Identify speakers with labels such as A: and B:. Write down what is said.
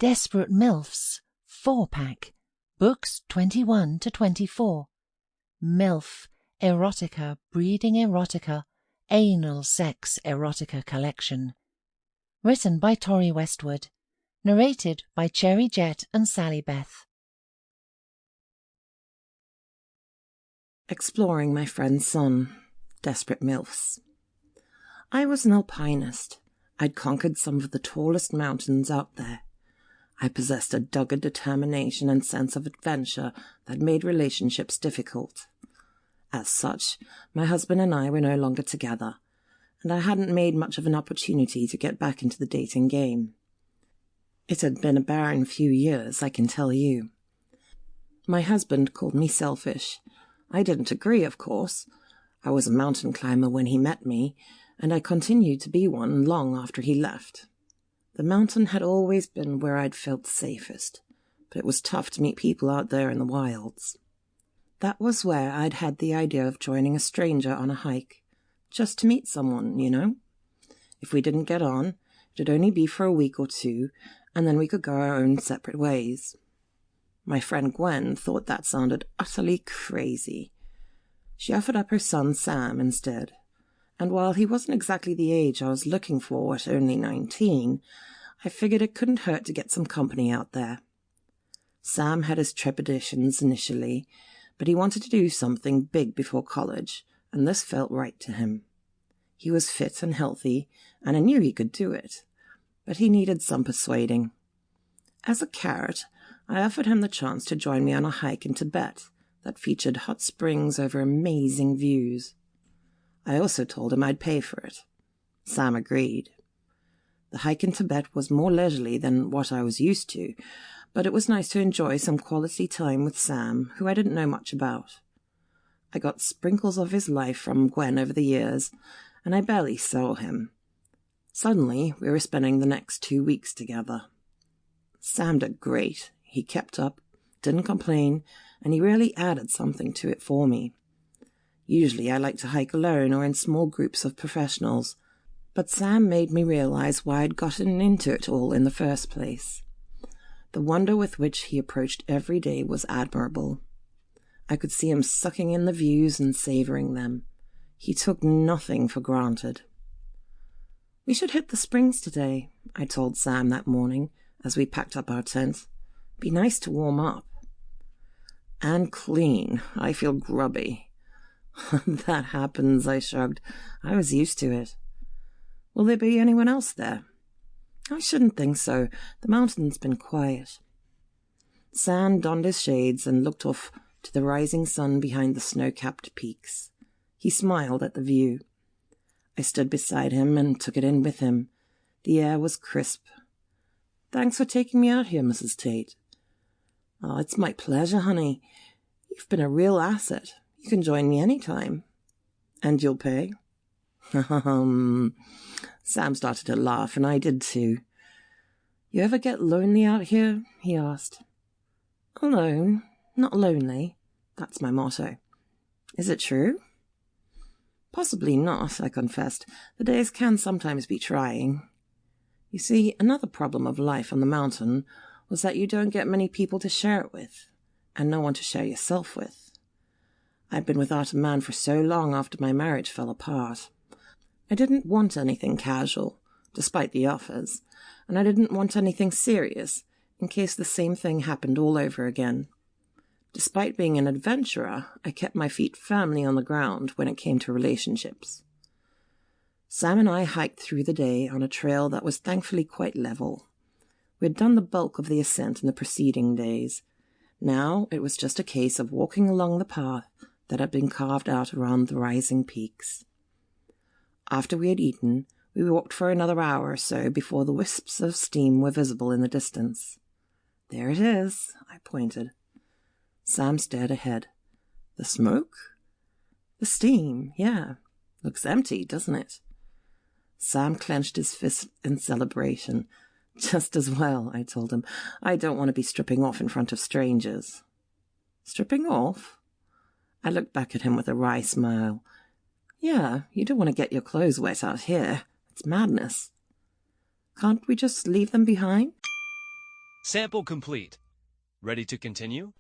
A: Desperate MILFs, 4-pack, books 21 to 24. MILF Erotica, Breeding Erotica, Anal Sex Erotica Collection. Written by Tori Westwood. Narrated by Cherry, Jett and Sallybeth.
B: Exploring my friend's son. Desperate MILFs. I was an alpinist. I'd conquered some of the tallest mountains out there. I possessed a dogged determination and sense of adventure that made relationships difficult. As such, my husband and I were no longer together, and I hadn't made much of an opportunity to get back into the dating game. It had been a barren few years, I can tell you. My husband called me selfish. I didn't agree, of course. I was a mountain climber when he met me, and I continued to be one long after he left. The mountain had always been where I'd felt safest, but it was tough to meet people out there in the wilds. That was where I'd had the idea of joining a stranger on a hike, just to meet someone, you know. If we didn't get on, it'd only be for a week or two, and then we could go our own separate ways. My friend Gwen thought that sounded utterly crazy. She offered up her son Sam instead, and while he wasn't exactly the age I was looking for at only 19, I figured it couldn't hurt to get some company out there. Sam had his trepidations initially, but he wanted to do something big before college, and this felt right to him. He was fit and healthy, and I knew he could do it, but he needed some persuading. As a carrot, I offered him the chance to join me on a hike in Tibet that featured hot springs over amazing views. I also told him I'd pay for it. Sam agreed. The hike in Tibet was more leisurely than what I was used to, but it was nice to enjoy some quality time with Sam, who I didn't know much about. I got sprinkles of his life from Gwen over the years, and I barely saw him. Suddenly, we were spending the next 2 weeks together. Sam did great. He kept up, didn't complain, and he really added something to it for me. Usually I like to hike alone or in small groups of professionals, but Sam made me realize why I'd gotten into it all in the first place. The wonder with which he approached every day was admirable. I could see him sucking in the views and savoring them. He took nothing for granted. "We should hit the springs today," I told Sam that morning as we packed up our tent. "Be nice to warm up." "And clean. I feel grubby." "That happens," I shrugged. "I was used to it." "Will there be anyone else there?" "I shouldn't think so. The mountain's been quiet." Sam donned his shades and looked off to the rising sun behind the snow-capped peaks. He smiled at the view. I stood beside him and took it in with him. The air was crisp. "Thanks for taking me out here, Mrs. Tate." "Oh, it's my pleasure, honey. You've been a real asset. You can join me any time." "And you'll pay?" Sam started to laugh, and I did too. "You ever get lonely out here?" he asked. "Alone, not lonely. That's my motto." "Is it true?" "Possibly not," I confessed. "The days can sometimes be trying." You see, another problem of life on the mountain was that you don't get many people to share it with, and no one to share yourself with. I'd been without a man for so long after my marriage fell apart. I didn't want anything casual, despite the offers, and I didn't want anything serious, in case the same thing happened all over again. Despite being an adventurer, I kept my feet firmly on the ground when it came to relationships. Sam and I hiked through the day on a trail that was thankfully quite level. We had done the bulk of the ascent in the preceding days. Now it was just a case of walking along the path that had been carved out around the rising peaks. After we had eaten, we walked for another hour or so before the wisps of steam were visible in the distance. "There it is," I pointed. Sam stared ahead. "The smoke?" "The steam, yeah. Looks empty, doesn't it?" Sam clenched his fist in celebration. "Just as well," I told him. "I don't want to be stripping off in front of strangers." "Stripping off?" I looked back at him with a wry smile. "Yeah, you don't want to get your clothes wet out here. It's madness." "Can't we just leave them behind?"
C: Sample complete. Ready to continue?